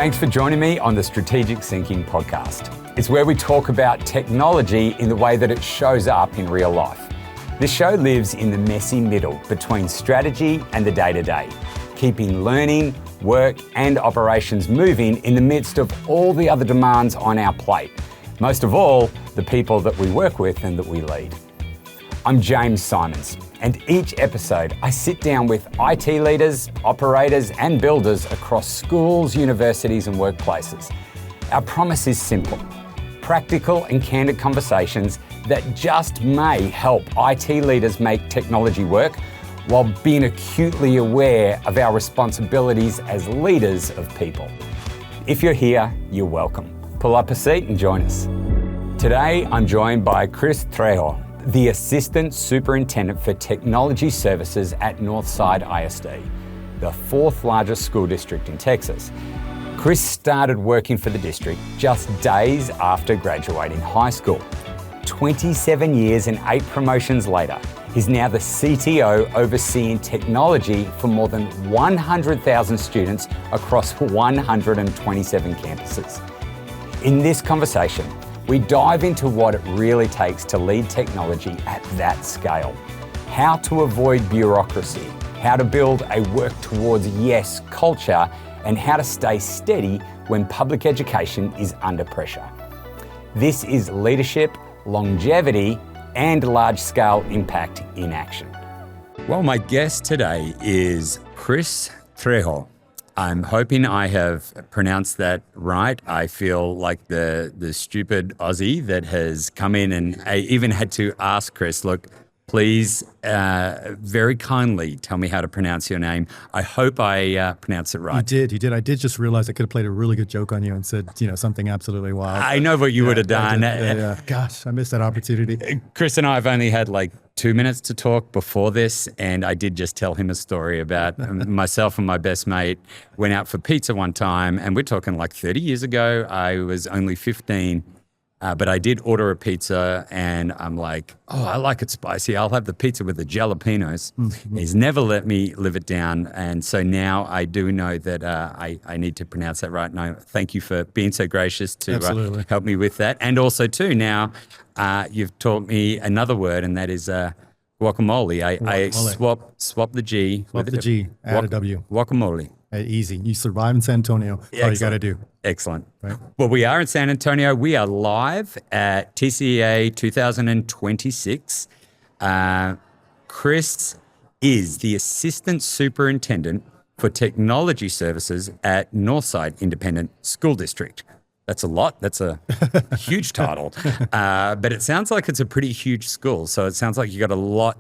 Thanks for joining me on the Strategic Thinking podcast. It's where we talk about technology in the way that it shows up in real life. This show lives in the messy middle between strategy and the day-to-day, keeping learning, work and operations moving in the midst of all the other demands on our plate. Most of all, the people that we work with and that we lead. I'm James Symons, and each episode I sit down with IT leaders, operators and builders across schools, universities and workplaces. Our promise is simple: practical and candid conversations that just may help IT leaders make technology work while being acutely aware of our responsibilities as leaders of people. If you're here, you're welcome. Pull up a seat and join us. Today, I'm joined by Kris Trejo, the Assistant Superintendent for Technology Services at Northside ISD, the fourth largest school district in Texas. Kris started working for the district just days after graduating high school. 27 years and 8 promotions later, he's now the CTO overseeing technology for more than 100,000 students across 127 campuses. In this conversation, we dive into what it really takes to lead technology at that scale, how to avoid bureaucracy, how to build a work towards yes culture, and how to stay steady when public education is under pressure. This is leadership, longevity, and large-scale impact in action. Well, my guest today is Kris Trejo. I'm hoping I have pronounced that right. I feel like the stupid Aussie that has come in, and I even had to ask Kris, look, please very kindly tell me how to pronounce your name. I hope I pronounce it right. You did. I did just realize I could have played a really good joke on you and said, something absolutely wild. I know what you would have done. Yeah. Gosh, I missed that opportunity. Kris and I have only had like 2 minutes to talk before this, and I did just tell him a story about myself and my best mate went out for pizza one time, and we're talking like 30 years ago. I was only 15. But I did order a pizza, and I'm like, oh, I like it spicy. I'll have the pizza with the jalapenos. Mm-hmm. He's never let me live it down. And so now I do know that I need to pronounce that right. No, thank you for being so gracious to help me with that. And also, too, now you've taught me another word, and that is guacamole. I swap the G. Swap the G, add a W. Guacamole. Easy. You survive in San Antonio. That's all you got to do. Excellent. Right? Well, we are in San Antonio. We are live at TCEA 2026. Kris is the Assistant Superintendent for Technology Services at Northside Independent School District. That's a lot. That's a huge title. But it sounds like it's a pretty huge school. So it sounds like you got a lot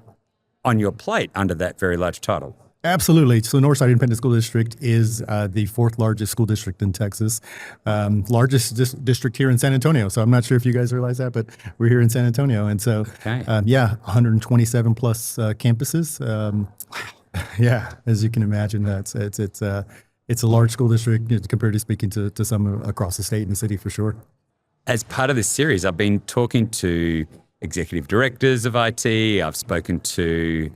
on your plate under that very large title. Absolutely. So Northside Independent School District is the fourth largest school district in Texas, largest district here in San Antonio. So I'm not sure if you guys realize that, but we're here in San Antonio. And so, 127 plus campuses. As you can imagine, it's a large school district compared to speaking to some across the state and the city for sure. As part of this series, I've been talking to executive directors of IT. I've spoken to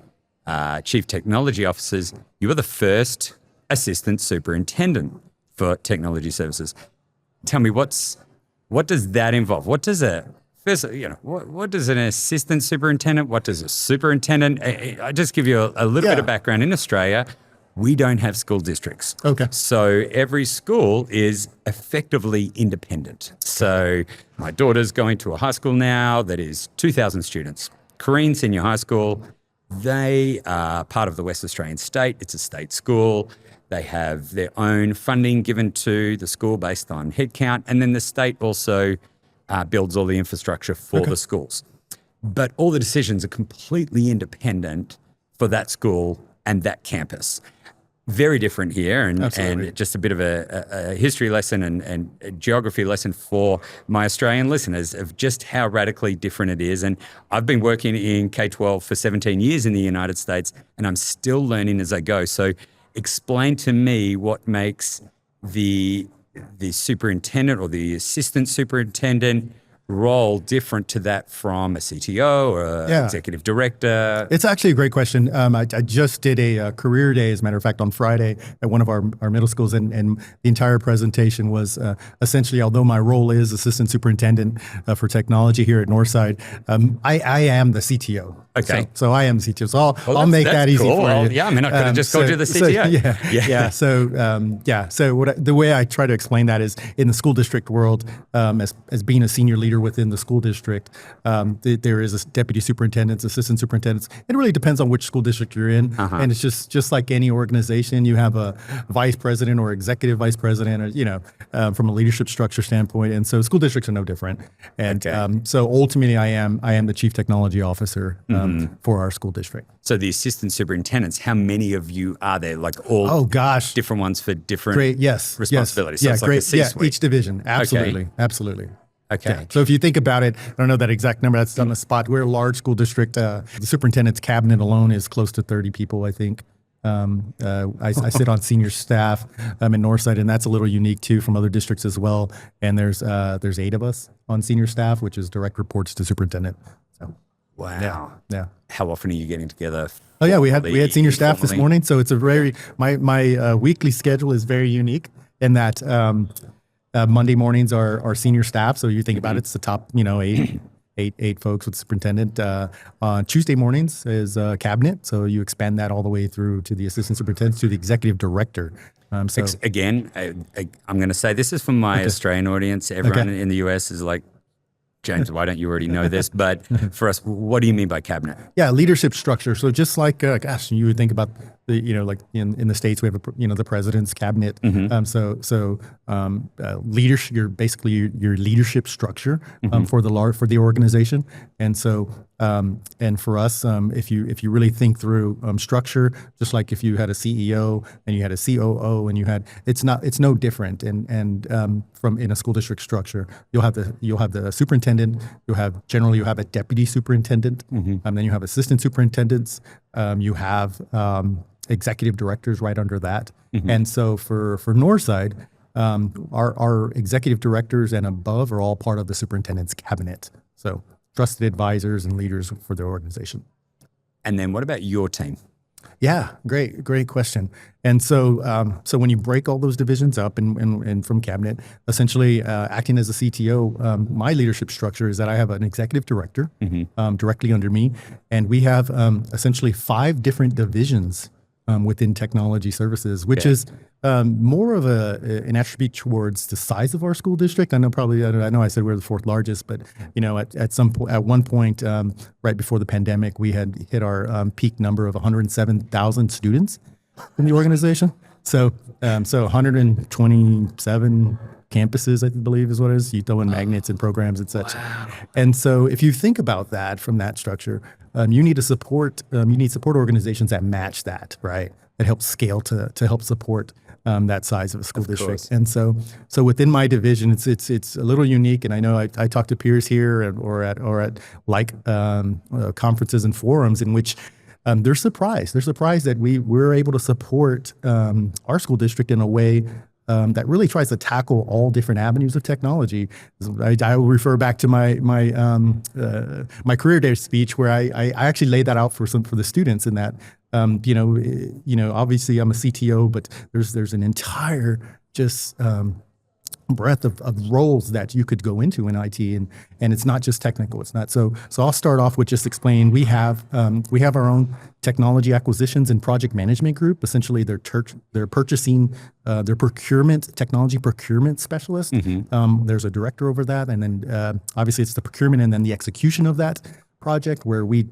chief technology officers. You were the first assistant superintendent for technology services. Tell me, what does that involve? What does what does an assistant superintendent? What does a superintendent? I just give you a little bit of background. In Australia, we don't have school districts. Okay. So every school is effectively independent. So my daughter's going to a high school now that is 2,000 students. Kareen Senior High School. They are part of the West Australian state. It's a state school. They have their own funding given to the school based on headcount. And then the state also builds all the infrastructure for the schools. But all the decisions are completely independent for that school and that campus. Very different here, and just a bit of a history lesson and a geography lesson for my Australian listeners of just how radically different it is. And I've been working in K-12 for 17 years in the United States, and I'm still learning as I go. So explain to me what makes the superintendent or the assistant superintendent role different to that from a CTO or an executive director? It's actually a great question. I just did a career day, as a matter of fact, on Friday at one of our middle schools, and the entire presentation was essentially, although my role is Assistant Superintendent for Technology here at Northside, I am the CTO. Okay. So I am the CTO. So I'll make that easy for you. Yeah, I mean, I could have just called you the CTO. So the way I try to explain that is in the school district world, as being a senior leader within the school district, there is a deputy superintendents, assistant superintendents. It really depends on which school district you're in, and it's just like any organization. You have a vice president or executive vice president, or from a leadership structure standpoint, and so school districts are no different. And so ultimately, I am the chief technology officer for our school district. So the assistant superintendents, how many of you are there? Like all different ones for different responsibilities. So it's like a C-suite. Each division. Absolutely. Absolutely. Okay. Yeah. So if you think about it, I don't know that exact number, that's on the spot. We're a large school district. The superintendent's cabinet alone is close to 30 people, I think. I sit on senior staff in Northside, and that's a little unique too from other districts as well. And there's 8 of us on senior staff, which is direct reports to superintendent. So. Wow. Yeah. How often are you getting together? Oh yeah, we had senior staff this morning, so it's a very my weekly schedule is very unique in that Monday mornings are senior staff. So you think about it, it's the top eight folks with superintendent. On Tuesday mornings is cabinet, so you expand that all the way through to the assistant superintendent to the executive director. Again, I'm going to say this is from my Australian audience. Everyone in the US is like, James, why don't you already know this? But for us, what do you mean by cabinet? Yeah, leadership structure. So just like, you would think about like in the States, we have the president's cabinet. Leadership, your leadership structure for the organization. And so, and for us, if you really think through structure, just like if you had a CEO and you had a COO and it's no different. And from in a school district structure, you'll have the superintendent. You have a deputy superintendent, and then you have assistant superintendents. You have executive directors right under that. And so for Northside, our executive directors and above are all part of the superintendent's cabinet. So trusted advisors and leaders for the organization. And then what about your team? Yeah, great question. And so, so when you break all those divisions up and from cabinet, essentially acting as a CTO, my leadership structure is that I have an executive director directly under me, and we have essentially 5 different divisions within Technology Services, which is more of an attribute towards the size of our school district. I know I said we're the 4th largest, but at one point right before the pandemic, we had hit our peak number of 107,000 students in the organization. So 127 campuses, I believe is what it is. You throw in magnets and programs and such. Wow. And so if you think about that from that structure, you need support organizations that match that, right? That help scale to help support that size of a school district. And so within my division, it's a little unique. And I know I talk to peers here or at conferences and forums in which they're surprised. They're surprised that we're able to support our school district in a way that really tries to tackle all different avenues of technology. I will refer back to my career day speech where I actually laid that out for the students in that obviously I'm a CTO, but there's an entire breadth of roles that you could go into in IT, and it's not just technical. It's not so. I'll start off with just explaining we have our own technology acquisitions and project management group. Essentially, they're purchasing, their technology procurement specialist. There's a director over that, and then obviously it's the procurement and then the execution of that project where we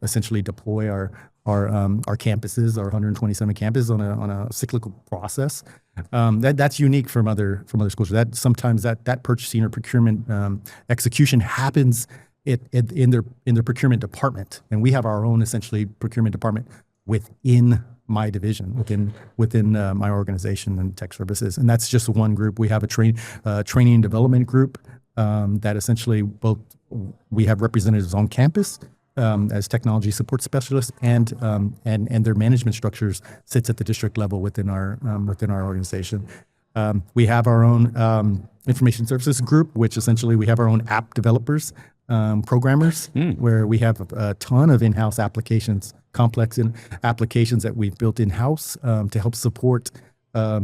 essentially deploy our campuses, our 127 campuses on a cyclical process. That's unique from other schools. That sometimes that purchasing or procurement execution happens in their procurement department, and we have our own essentially procurement department within my division, within my organization and tech services, and that's just one group. We have a training and development group that essentially we have representatives on campus as technology support specialists, and their management structures sits at the district level within our organization. We have our own information services group, which essentially we have our own app developers, programmers, where we have a ton of in-house applications, complex applications that we've built in-house to help support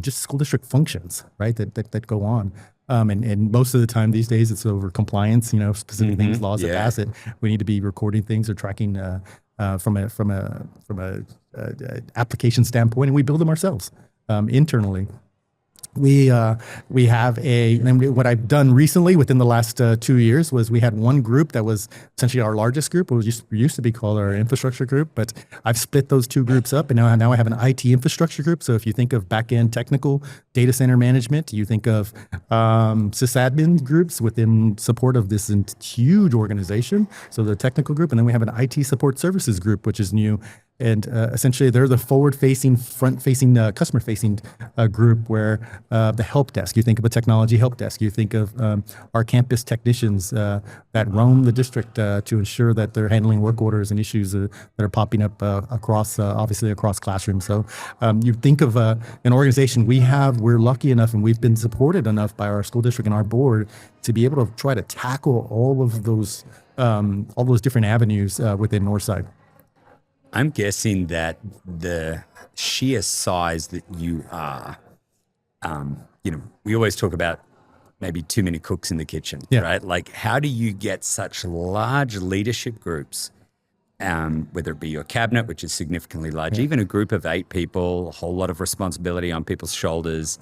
just school district functions, right, that go on. And most of the time these days it's over compliance, specific things, laws that pass it. We need to be recording things or tracking from a application standpoint, and we build them ourselves internally. We have and what I've done recently within the last 2 years was we had one group that was essentially our largest group. It was used to be called our infrastructure group, but I've split those two groups up, and now I have an IT infrastructure group. So if you think of back-end technical data center management, you think of sysadmin groups within support of this huge organization. So the technical group, and then we have an IT support services group, which is new. And essentially, they're the forward-facing, front-facing, customer-facing group where the help desk, you think of a technology help desk, you think of our campus technicians that roam the district to ensure that they're handling work orders and issues that are popping up obviously across classrooms. So you think of an organization we're lucky enough and we've been supported enough by our school district and our board to be able to try to tackle all those different avenues within Northside. I'm guessing that the sheer size that you are, we always talk about maybe too many cooks in the kitchen, right? Like, how do you get such large leadership groups, whether it be your cabinet, which is significantly large, even a group of 8 people, a whole lot of responsibility on people's shoulders.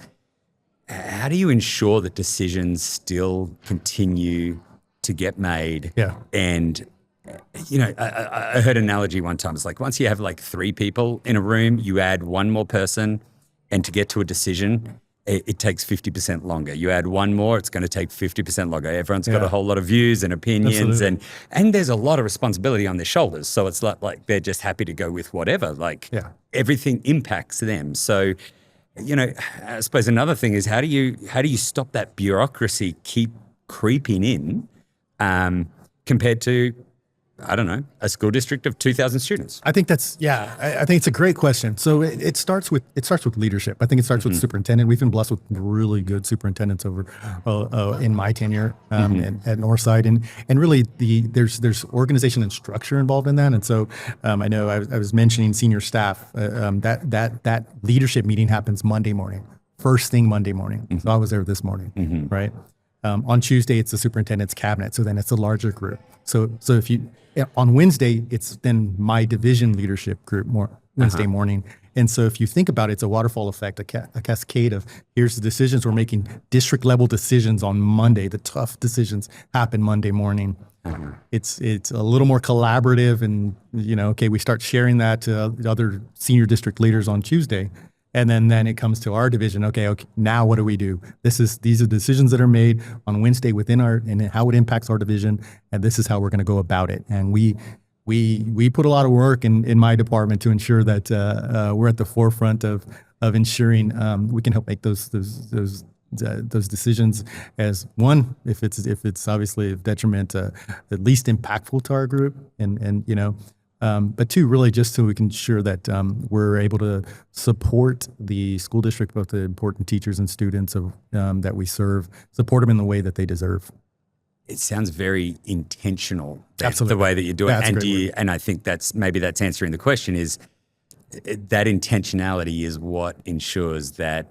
How do you ensure that decisions still continue to get made? And I heard an analogy one time. It's like once you have like 3 people in a room, you add one more person, and to get to a decision, it takes 50% longer. You add one more, it's going to take 50% longer. Everyone's got a whole lot of views and opinions, and there's a lot of responsibility on their shoulders. So it's like they're just happy to go with whatever. Everything impacts them. So, I suppose another thing is how do you stop that bureaucracy keep creeping in compared to, I don't know, a school district of 2,000 students? I think I think it's a great question. So it starts with leadership. I think it starts with superintendent. We've been blessed with really good superintendents over in my tenure at Northside, and really there's organization and structure involved in that. And so I know I was mentioning senior staff. That leadership meeting happens Monday morning, first thing Monday morning. So I was there this morning, right? On Tuesday, it's the superintendent's cabinet. So then it's a larger group. So if on Wednesday, it's then my division leadership group Wednesday morning. And so if you think about it, it's a waterfall effect, a cascade of here's the decisions we're making, district level decisions on Monday. The tough decisions happen Monday morning. It's a little more collaborative, and we start sharing that to other senior district leaders on Tuesday. And then it comes to our division. Okay, now what do we do? These are decisions that are made on Wednesday and how it impacts our division, and this is how we're going to go about it. And we put a lot of work in my department to ensure that we're at the forefront of ensuring we can help make those decisions as one, if it's obviously a detriment, at least impactful to our group, but 2, really just so we can ensure that we're able to support the school district, both the important teachers and students that we serve, support them in the way that they deserve. It sounds very intentional, Absolutely. The way that you do it. And I think that's answering the question is that intentionality is what ensures that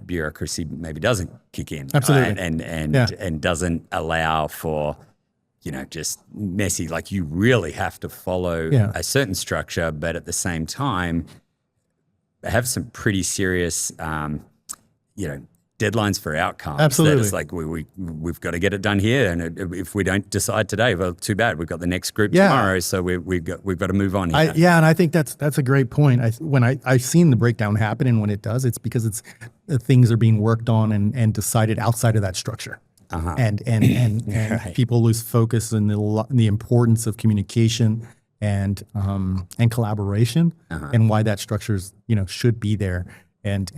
bureaucracy maybe doesn't kick in. Absolutely. Right? And doesn't allow for just messy, like you really have to follow a certain structure, but at the same time, have some pretty serious, deadlines for outcomes. Absolutely. That it's like we've got to get it done here, and if we don't decide today, well, too bad. We've got the next group tomorrow, so we've got to move on here. And I think that's a great point. When I've seen the breakdown happen, and when it does, it's because things are being worked on and decided outside of that structure. And right. People lose focus in the importance of communication and collaboration, and why that structure should be there. And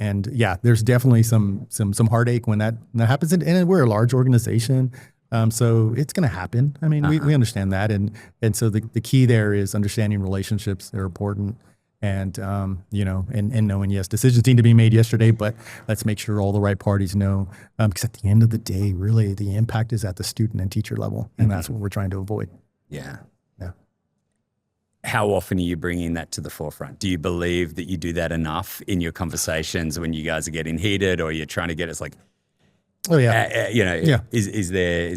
there's definitely some heartache when that happens. And we're a large organization, so it's going to happen. I mean, we understand that, and so the key there is understanding relationships. They're important, And, and knowing, yes, decisions need to be made yesterday, but let's make sure all the right parties know, because at the end of the day, really the impact is at the student and teacher level. And that's what we're trying to avoid. Yeah. Yeah. How often are you bringing that to the forefront? Do you believe that you do that enough in your conversations when you guys are getting heated, or you're trying to get us like, oh yeah, yeah. Is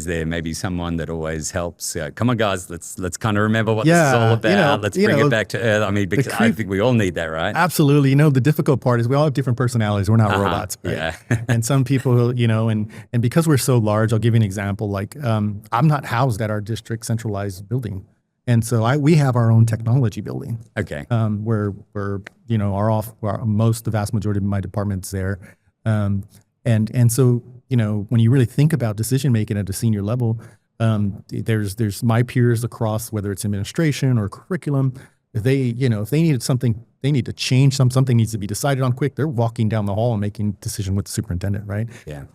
there maybe someone that always helps? Come on, guys, let's kind of remember what this is all about. Let's bring it back to earth. I mean, because I think we all need that, right? Absolutely. The difficult part is we all have different personalities. We're not robots, right? Yeah. And some people, and because we're so large, I'll give you an example. Like, I'm not housed at our district centralized building. And so we have our own technology building. Okay. Where the vast majority of my department's there. And so, when you really think about decision making at a senior level, there's my peers across, whether it's administration or curriculum. If they needed something, they need to change something needs to be decided on quick. They're walking down the hall and making a decision with the superintendent, right? Yeah.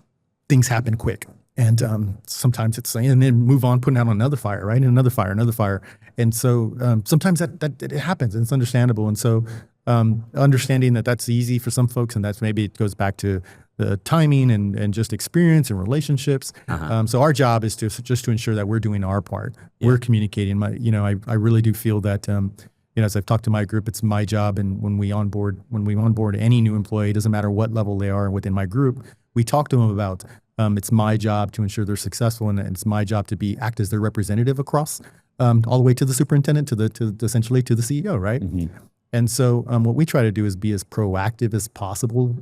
Things happen quick. And sometimes it's and then move on, putting out another fire, right? And another fire. And so sometimes that it happens, and it's understandable. And so understanding that that's easy for some folks, and that's maybe it goes back to the timing and just experience and relationships. So our job is to ensure that we're doing our part. Yeah. We're communicating. I really do feel that as I've talked to my group, it's my job. And when we onboard any new employee, it doesn't matter what level they are within my group, we talk to them about. It's my job to ensure they're successful, and it's my job to act as their representative across, all the way to the superintendent, to essentially to the CEO, right? Mm-hmm. And so what we try to do is be as proactive as possible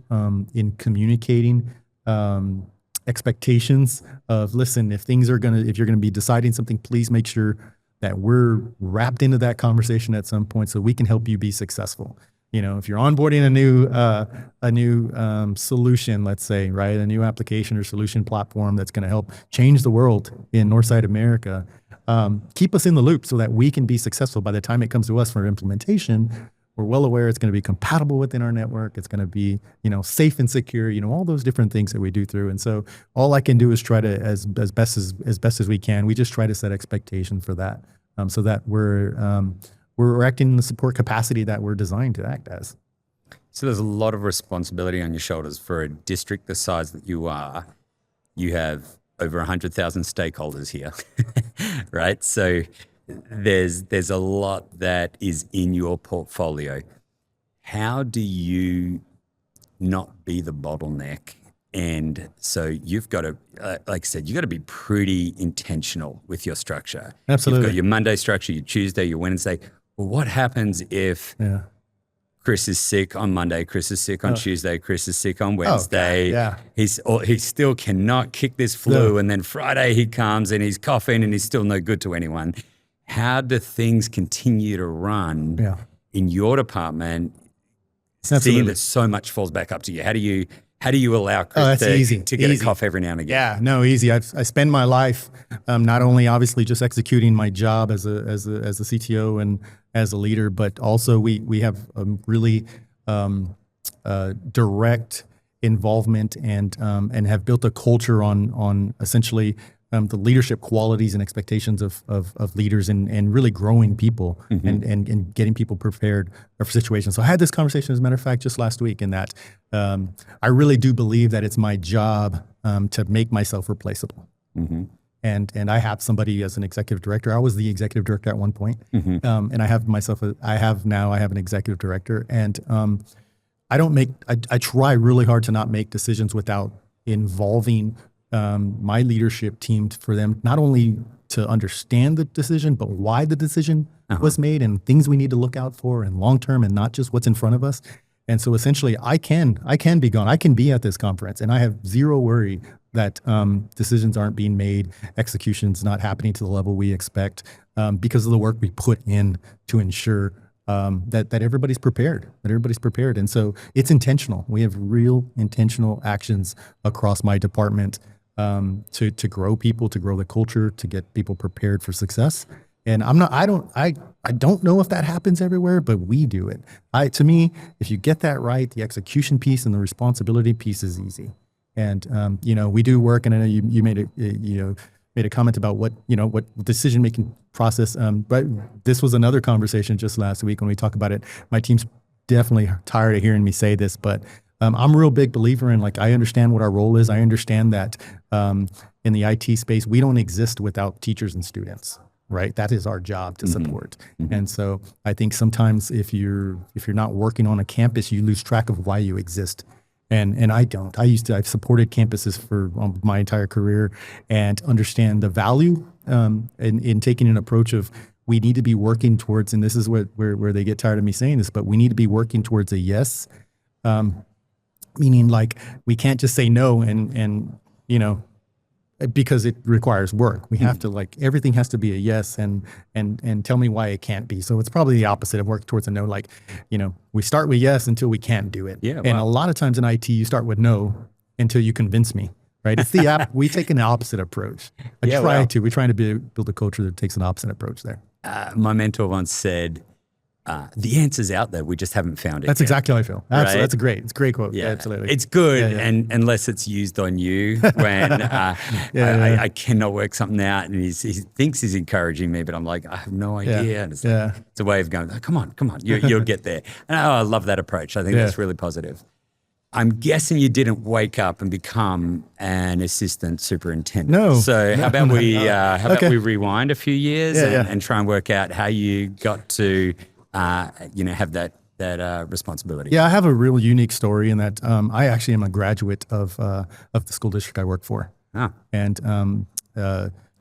in communicating expectations of, listen, if you're going to be deciding something, please make sure that we're wrapped into that conversation at some point so we can help you be successful. If you're onboarding a new solution, let's say, right, a new application or solution platform that's going to help change the world in Northside America, keep us in the loop so that we can be successful. By the time it comes to us for implementation, we're well aware it's going to be compatible within our network. It's going to be, safe and secure. All those different things that we do through. And so all I can do is try to, as best as we can, we just try to set expectations for that, so that we're acting in the support capacity that we're designed to act as. So there's a lot of responsibility on your shoulders for a district the size that you are. You have over 100,000 stakeholders here, right? So there's a lot that is in your portfolio. How do you not be the bottleneck? And so you've got to, like I said, you've got to be pretty intentional with your structure. Absolutely. You've got your Monday structure, your Tuesday, your Wednesday. Well, what happens if Kris is sick on Monday, Kris is sick on Tuesday, Kris is sick on Wednesday? He still cannot kick this flu, and then Friday he comes and he's coughing and he's still no good to anyone. How do things continue to run in your department, seeing that so much falls back up to you? How do you allow Kris to get a cough every now and again? Yeah, no, easy. I spend my life not only obviously just executing my job as a CTO and as a leader, but also we have a really direct involvement and have built a culture on essentially the leadership qualities and expectations of leaders and really growing people and getting people prepared for situations. So I had this conversation, as a matter of fact, just last week, in that I really do believe that it's my job to make myself replaceable. Mm-hmm. And I have somebody as an executive director. I was the executive director at one point, and I have an executive director, and I try really hard to not make decisions without involving my leadership team, for them not only to understand the decision, but why the decision was made and things we need to look out for and long term, and not just what's in front of us. And so essentially I can be gone. I can be at this conference and I have zero worry that decisions aren't being made, execution's not happening to the level we expect, because of the work we put in to ensure that everybody's prepared, And so it's intentional. We have real intentional actions across my department to grow people, to grow the culture, to get people prepared for success. And I don't know if that happens everywhere, but we do it. To me, if you get that right, the execution piece and the responsibility piece is easy. And we do work, and I know you made a comment about what decision making process. But this was another conversation just last week when we talk about it. My team's definitely tired of hearing me say this, but I'm a real big believer in, like, I understand what our role is. I understand that in the IT space, we don't exist without teachers and students, right? That is our job to support. And so I think sometimes if you're not working on a campus, you lose track of why you exist. And I don't. I've supported campuses for my entire career and understand the value in taking an approach of, we need to be working towards, and this is where they get tired of me saying this, but we need to be working towards a yes. Meaning, like, we can't just say no and because it requires work. We have to, like, everything has to be a yes and tell me why it can't be. So it's probably the opposite of work towards a no. Like, we start with yes until we can't do it. Yeah, and a lot of times in IT, you start with no until you convince me, right? It's the we take an opposite approach. We're trying to build a culture that takes an opposite approach there. My mentor once said, the answer's out there, we just haven't found it. That's yet. exactly how I feel. Absolutely. Right? It's a great quote. Yeah, absolutely. It's good, and unless it's used on you when I cannot work something out, and he thinks he's encouraging me, but I'm like, I have no idea. And it's a way of going, oh, come on, you'll get there. And I love that approach. I think that's really positive. I'm guessing you didn't wake up and become an assistant superintendent. No. So how about we rewind a few years and try and work out how you got to have that responsibility. Yeah, I have a real unique story in that I actually am a graduate of the school district I work for. Ah. And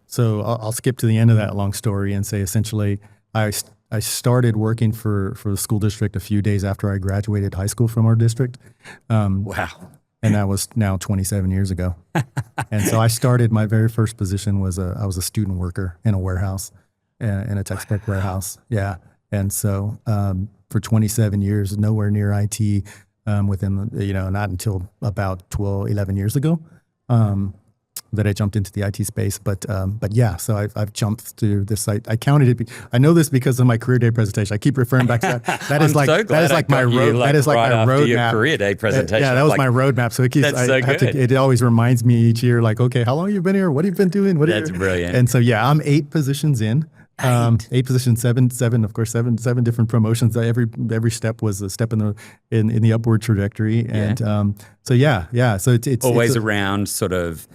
so I'll skip to the end of that long story and say, essentially, I started working for the school district a few days after I graduated high school from our district. Wow. And that was now 27 years ago. And so I started, my very first position was I was a student worker in a warehouse, in a textbook warehouse. Yeah. And so for 27 years, nowhere near IT, within, not until about 11 years ago, that I jumped into the IT space. But yeah, so I've jumped through this. I counted it. I know this because of my career day presentation. I keep referring back to that. That is my roadmap. Career day presentation. Yeah, that was my roadmap. So it keeps. It always reminds me each year, like, okay, how long have you been here? What have you been doing? That's brilliant. And so yeah, I'm 8 positions in. 8 positions, seven different promotions. Every step was a step in the upward trajectory. And so it's always around sort of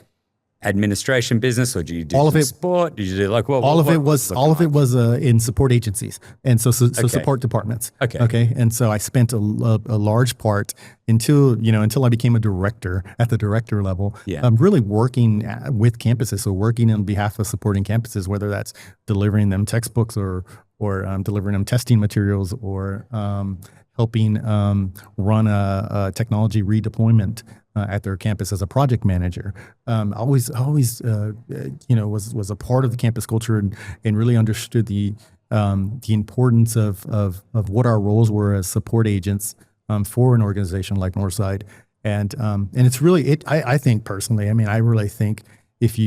administration business, or do you do all of it, sport? Did you do like what? All of it was in support agencies, and so support departments. Okay. And so I spent a large part until I became a director at the director level. Yeah. Really working with campuses, so working on behalf of supporting campuses, whether that's delivering them textbooks or delivering them testing materials or helping run a technology redeployment at their campus as a project manager. Always was a part of the campus culture and really understood the importance of what our roles were as support agents for an organization like Northside. And it's really, I think personally, I really think if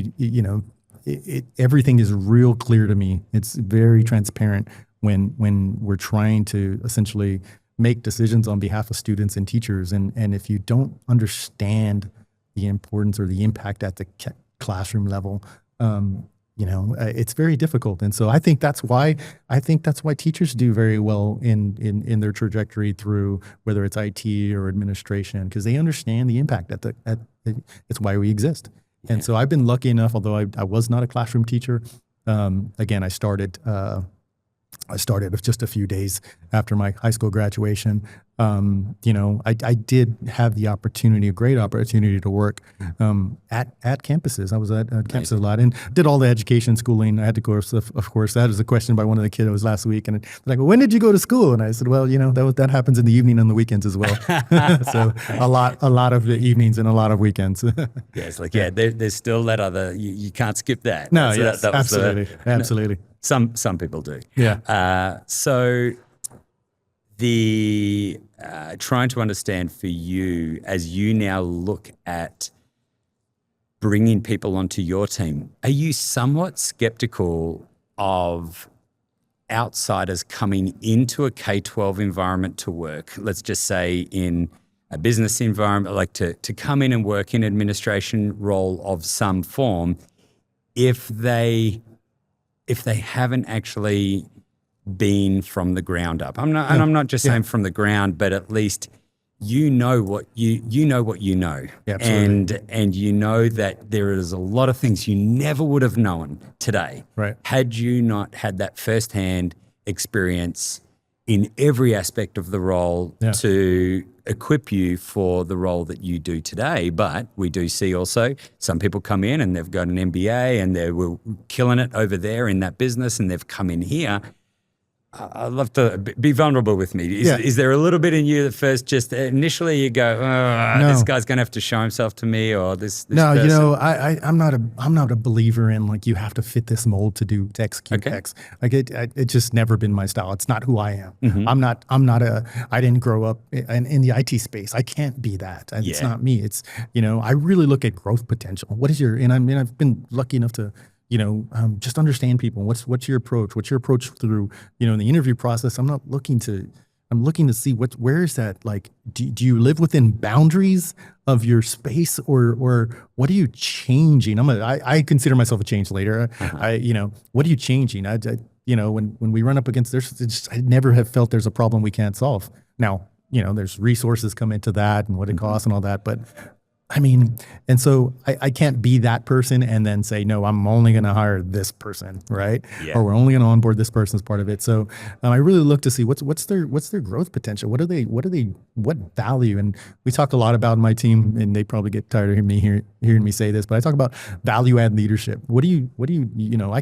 everything is real clear to me. It's very transparent when we're trying to essentially make decisions on behalf of students and teachers. And if you don't understand the importance or the impact at the classroom level, it's very difficult. And so I think that's why teachers do very well in their trajectory through whether it's IT or administration, because they understand the impact it's why we exist. Yeah. And so I've been lucky enough, although I was not a classroom teacher. Again, I started just a few days after my high school graduation. I did have the opportunity, a great opportunity to work at campuses. I was at campuses a lot and did all the education schooling. I had to course, of course, that was a question by one of the kiddos last week. And they're like, well, when did you go to school? And I said, well, that happens in the evening and the weekends as well. So a lot of the evenings and a lot of weekends. Yeah, it's like, there's still that other, you can't skip that. No, yes, absolutely. Absolutely. Some people do. Yeah. So the trying to understand for you as you now look at bringing people onto your team, are you somewhat skeptical of outsiders coming into a K-12 environment to work? Let's just say in a business environment, like to come in and work in an administration role of some form, if they haven't actually been from the ground up. And I'm not just saying from the ground, but at least you know what you know. Yeah, absolutely. And you know that there is a lot of things you never would have known today had you not had that firsthand experience in every aspect of the role to equip you for the role that you do today. But we do see also some people come in and they've got an MBA and they were killing it over there in that business, and they've come in here. I'd love to be vulnerable with me. Is there a little bit in you that first just initially you go, no, this guy's going to have to show himself to me, or this no, person? you know, I'm not a believer in like you have to fit this mold to execute X. Like it's just never been my style. It's not who I am. Mm-hmm. I didn't grow up in the IT space. I can't be that. It's not me. It's, you know, I really look at growth potential. What is your, and I've been lucky enough to, you know, just understand people. What's your approach? What's your approach through, you know, in the interview process? I'm looking to see where is that, like, do you live within boundaries of your space, or what are you changing? I consider myself a change leader. You know, what are you changing? You know, when we run up against I never have felt there's a problem we can't solve. Now, you know, there's resources come into that and what it costs and all that, but I mean, and so I can't be that person and then say, no, I'm only going to hire this person, right? Yeah. Or we're only going to onboard this person as part of it. So I really look to see what's their growth potential. What value? And we talk a lot about my team, and they probably get tired of hearing me say this, but I talk about value add leadership. You know,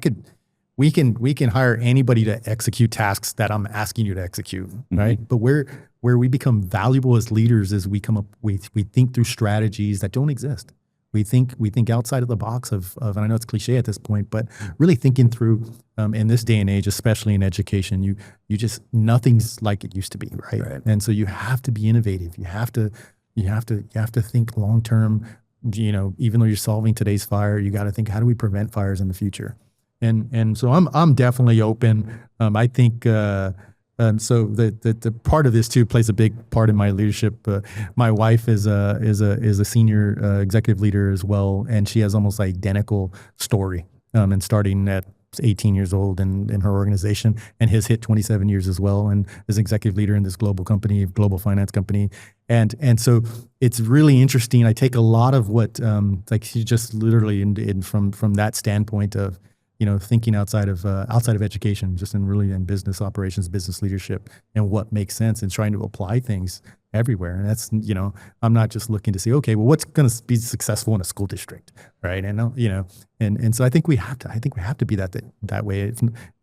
we can hire anybody to execute tasks that I'm asking you to execute, right? Mm-hmm. But where we become valuable as leaders is we think through strategies that don't exist. We think outside of the box of and I know it's cliche at this point, but really thinking through in this day and age, especially in education, you just, nothing's like it used to be, right? And so you have to be innovative. You have to think long term. You know, even though you're solving today's fire, you got to think, how do we prevent fires in the future? And so I'm definitely open. I think so the part of this too plays a big part in my leadership. My wife is a senior executive leader as well, and she has almost identical story. And starting at 18 years old in her organization, and has hit 27 years as well, and is executive leader in this global finance company. And so it's really interesting. I take a lot of what like she just literally from that standpoint of, you know, thinking outside of education, just in business operations, business leadership, and what makes sense, and trying to apply things everywhere. And that's, you know, I'm not just looking to see, okay, well, what's going to be successful in a school district, right? And you know, and so I think we have to be that way.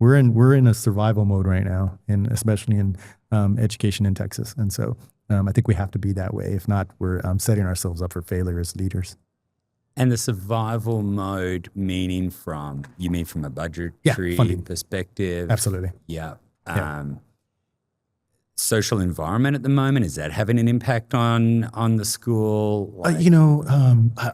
We're in a survival mode right now, and especially in education in Texas. And so I think we have to be that way. If not, we're setting ourselves up for failure as leaders. And the survival mode, meaning from a budgetary perspective? Absolutely. Yeah. Social environment at the moment, is that having an impact on the school? You know,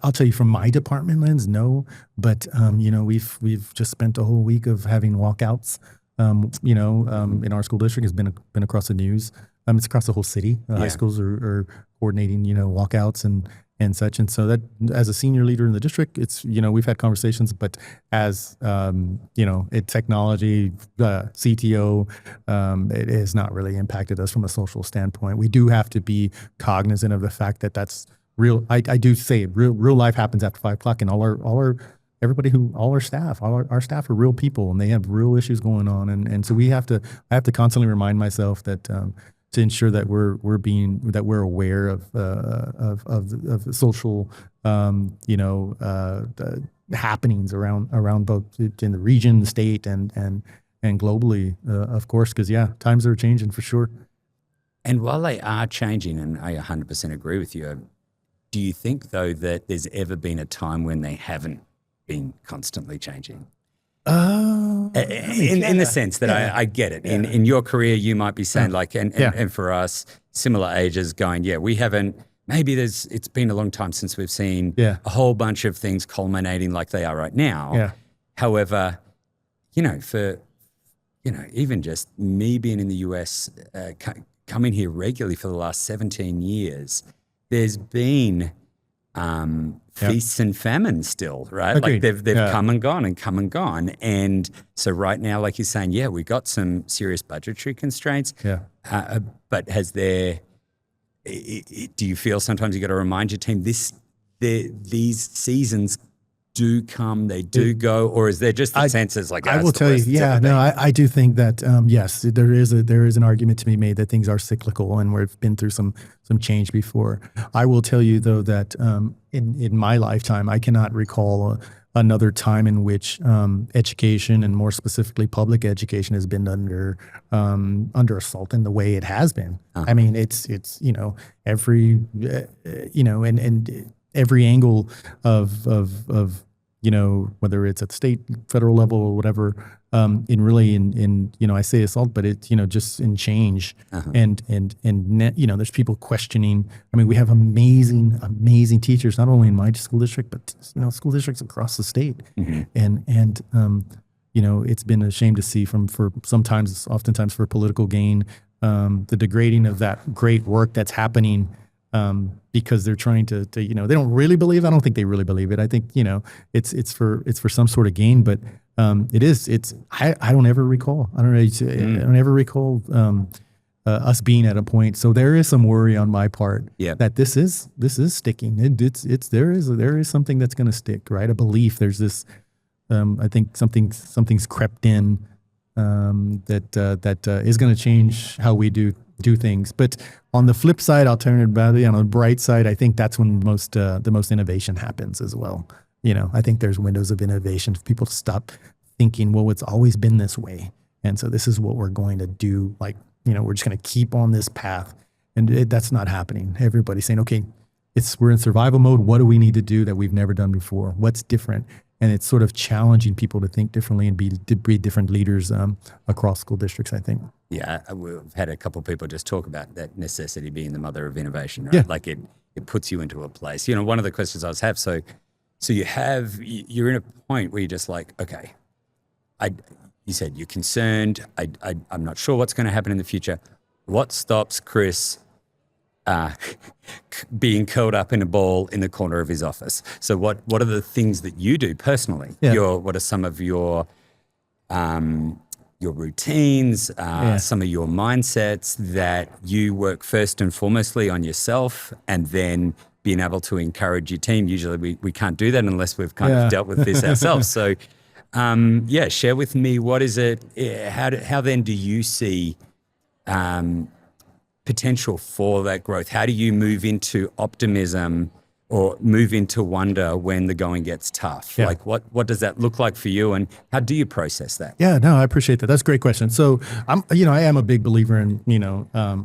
I'll tell you from my department lens, no. But you know, we've just spent a whole week of having walkouts. You know, in our school district, has been across the news. It's across the whole city. High schools are coordinating, you know, walkouts and such. And so that, as a senior leader in the district, it's, you know, we've had conversations, but as, you know, technology, CTO, it has not really impacted us from a social standpoint. We do have to be cognizant of the fact that that's real. I do say real life happens after 5 o'clock, and all our staff are real people, and they have real issues going on. And so I have to constantly remind myself that, to ensure that we're aware of the social, you know, happenings around both in the region, the state, and globally, of course, because times are changing for sure. And while they are changing, and I 100% agree with you, do you think though that there's ever been a time when they haven't been constantly changing? In the sense that I get it. In your career, you might be saying and for us, similar ages going, we haven't, maybe it's been a long time since we've seen a whole bunch of things culminating like they are right now. Yeah. However, you know, even just me being in the US, coming here regularly for the last 17 years, there's been feasts and famines still, right? Agreed. Like they've come and gone and come and gone. And so right now, like you're saying, we've got some serious budgetary constraints. But do you feel sometimes you got to remind your team these seasons do come, they do go, or is there just the senses like I will tell you, I do think that yes, there is an argument to be made that things are cyclical, and we've been through some change before. I will tell you though that in my lifetime, I cannot recall another time in which education, and more specifically public education, has been under assault in the way it has been. I mean, it's every and every angle of whether it's at the state, federal level, or whatever, in I say assault, but it's just in change, and there's people questioning. I mean, we have amazing teachers, not only in my school district, but school districts across the state, and it's been a shame to see oftentimes for political gain, the degrading of that great work that's happening. Because they're trying to they don't really believe. I don't think they really believe it. I think it's for some sort of gain, but I don't ever recall. I don't ever recall us being at a point. So there is some worry on my part that this is sticking. There is something that's going to stick, right? A belief. There's this. I think something's crept in that is going to change how we do things. But on the flip side, I'll turn it back. On the bright side, I think that's when the most innovation happens as well. I think there's windows of innovation for people to stop thinking, well, it's always been this way, and so this is what we're going to do. Like, we're just going to keep on this path, and that's not happening. Everybody's saying, okay, we're in survival mode. What do we need to do that we've never done before? What's different? And it's sort of challenging people to think differently and be different leaders across school districts, I think. Yeah, we've had a couple of people just talk about that necessity being the mother of innovation, right? Like it puts you into a place. One of the questions I always have, so you're in a point where you're just like, okay, you said you're concerned. I'm not sure what's going to happen in the future. What stops Kris being curled up in a ball in the corner of his office? So what are the things that you do personally? What are some of your routines, some of your mindsets that you work first and foremostly on yourself, and then being able to encourage your team? Usually we can't do that unless we've kind of dealt with this ourselves. So share with me, what is it? How then do you see potential for that growth? How do you move into optimism or move into wonder when the going gets tough? Like what does that look like for you, and how do you process that? Yeah, no, I appreciate that. That's a great question. So I am a big believer in,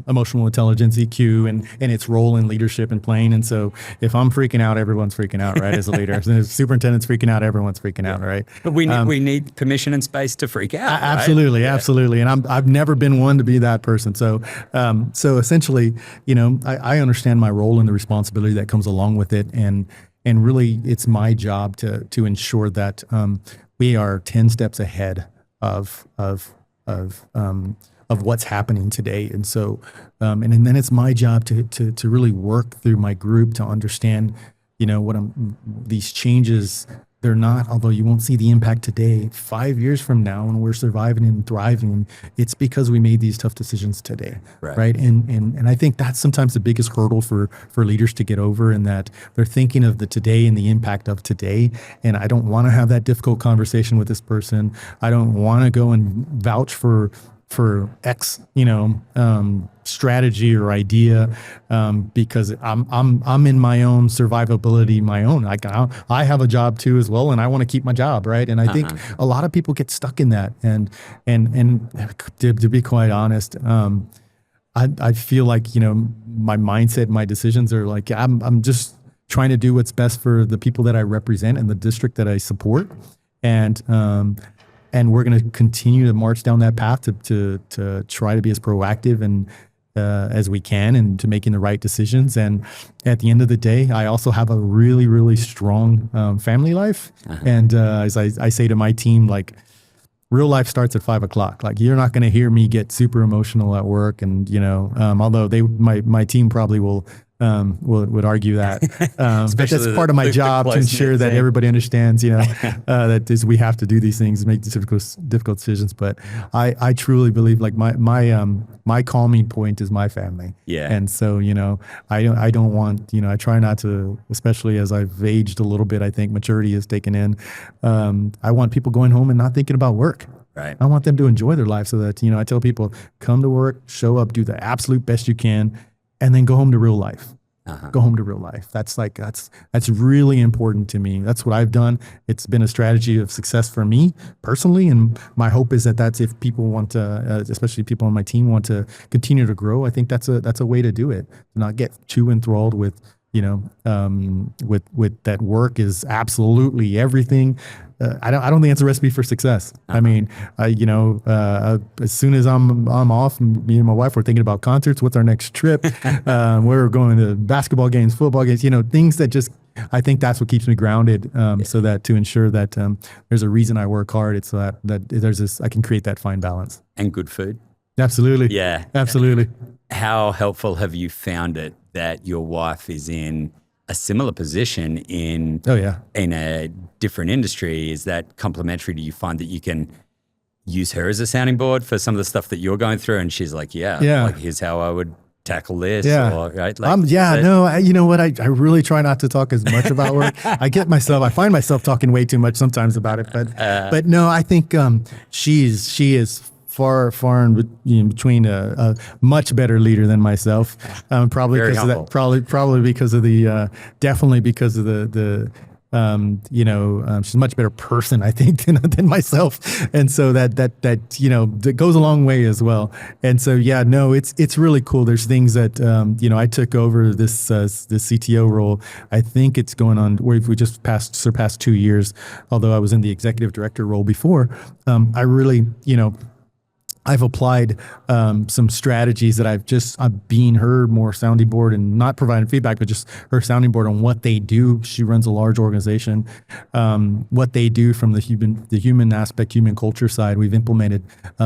emotional intelligence, EQ, and its role in leadership and playing. And so if I'm freaking out, everyone's freaking out, right? As a leader, if the superintendent's freaking out, everyone's freaking out, right? But we need permission and space to freak out. Absolutely, right? Absolutely. And I've never been one to be that person. So essentially, I understand my role and the responsibility that comes along with it, and really, it's my job to ensure that we are 10 steps ahead of what's happening today. And so, and then it's my job to really work through my group to understand, these changes. They're not, although you won't see the impact today, 5 years from now when we're surviving and thriving, it's because we made these tough decisions today, right? And I think that's sometimes the biggest hurdle for leaders to get over, in that they're thinking of the today and the impact of today. And I don't want to have that difficult conversation with this person. I don't want to go and vouch for X, strategy or idea, because I'm in my own survivability, my own. I have a job too as well, and I want to keep my job, right? And I think a lot of people get stuck in that. And to be quite honest, I feel like my mindset, my decisions are like I'm just trying to do what's best for the people that I represent and the district that I support, and we're going to continue to march down that path to try to be as proactive and as we can, and to making the right decisions. And at the end of the day, I also have a really, really strong family life. And as I say to my team, like, real life starts at 5 o'clock. Like, you're not going to hear me get super emotional at work. And, although my team probably will would argue that. But that's part of my the job to ensure that everybody understands, that we have to do these things, make these difficult decisions. But I truly believe like my calming point is my family. Yeah. And so, I don't want, I try not to, especially as I've aged a little bit, I think maturity has taken in. I want people going home and not thinking about work. Right. I want them to enjoy their life so that, I tell people, come to work, show up, do the absolute best you can, and then go home to real life. Go home to real life. That's really important to me. That's what I've done. It's been a strategy of success for me personally. And my hope is that that's if people want to, especially people on my team want to continue to grow, I think that's a way to do it. Not get too enthralled with, with that work is absolutely everything. I don't think it's a recipe for success. I mean, as soon as I'm off, me and my wife were thinking about concerts. What's our next trip? We're going to basketball games, football games. Things that just. I think that's what keeps me grounded. So that to ensure that there's a reason I work hard. It's that there's this. I can create that fine balance. And good food. Absolutely. Yeah. Absolutely. How helpful have you found it that your wife is in a similar position in a different industry? Is that complementary? Do you find that you can use her as a sounding board for some of the stuff that you're going through? And she's like, like, here's how I would tackle this. Yeah. Or, right? You know what? I really try not to talk as much about work. I find myself talking way too much sometimes about it, but no, I think she is far in between a much better leader than myself. Probably Very because humble. of that. Probably because of the definitely because of the she's a much better person, I think, than myself, and so that goes a long way as well. And so it's really cool. There's things that I took over this CTO role. I think it's going on. We just surpassed 2 years. Although I was in the executive director role before, I really I've applied some strategies that I've been her more sounding board and not providing feedback, but just her sounding board on what they do. She runs a large organization. What they do from the human aspect, human culture side. We've implemented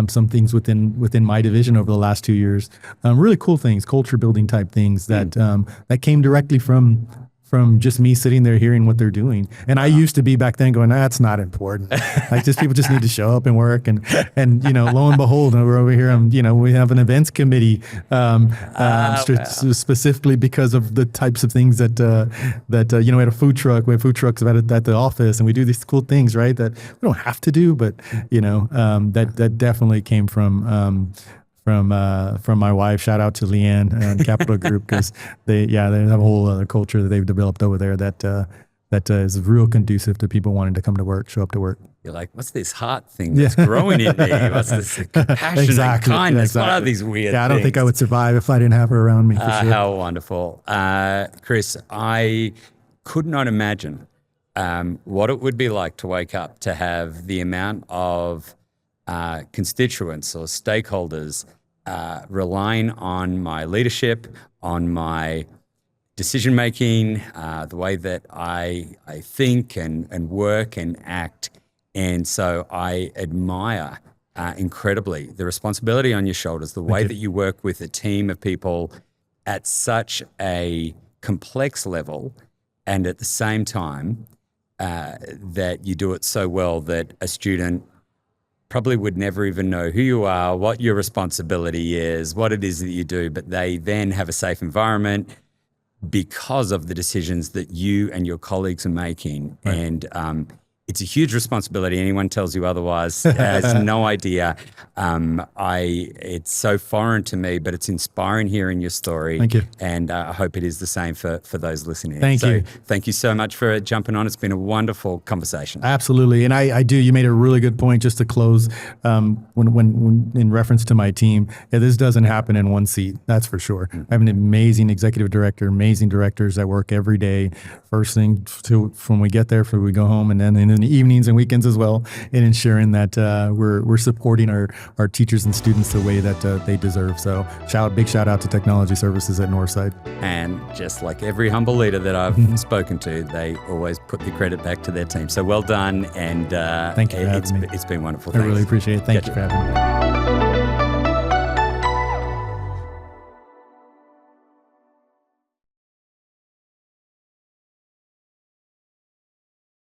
some things within my division over the last 2 years. Really cool things, culture building type things that came directly from just me sitting there hearing what they're doing. And I used to be back then going, that's not important. Like people just need to show up and work. And lo and behold, we're over here, we have an events committee specifically because of the types of things that we had a food truck. We have food trucks at the office, and we do these cool things, right? That we don't have to do, but that definitely came from my wife. Shout out to Leanne and Capital Group, because they have a whole other culture that they've developed over there that is real conducive to people wanting to come to work, show up to work. You're like, what's this heart thing that's growing in me? What's this compassion and kindness? Exactly. What are these weird things? I don't think I would survive if I didn't have her around me, for sure. How wonderful. Kris, I could not imagine what it would be like to wake up to have the amount of constituents or stakeholders relying on my leadership, on my decision making, the way that I think and work and act. And so I admire incredibly the responsibility on your shoulders, the way that you work with a team of people at such a complex level, and at the same time that you do it so well that a student probably would never even know who you are, what your responsibility is, what it is that you do, but they then have a safe environment because of the decisions that you and your colleagues are making. Right. And it's a huge responsibility. Anyone tells you otherwise has no idea. It's so foreign to me, but it's inspiring hearing your story. Thank you. And I hope it is the same for those listening. Thank you. Thank you so much for jumping on. It's been a wonderful conversation. Absolutely. And I do. You made a really good point just to close when in reference to my team. This doesn't happen in one seat. That's for sure. I have an amazing executive director, amazing directors that work every day. First thing from we get there, we go home, and then in the evenings and weekends as well, in ensuring that we're supporting our teachers and students the way that they deserve. So big shout out to Technology Services at Northside. And just like every humble leader that I've spoken to, they always put the credit back to their team. So well done. And thank you for having me. It's been wonderful. I really appreciate it. Thank you for having me.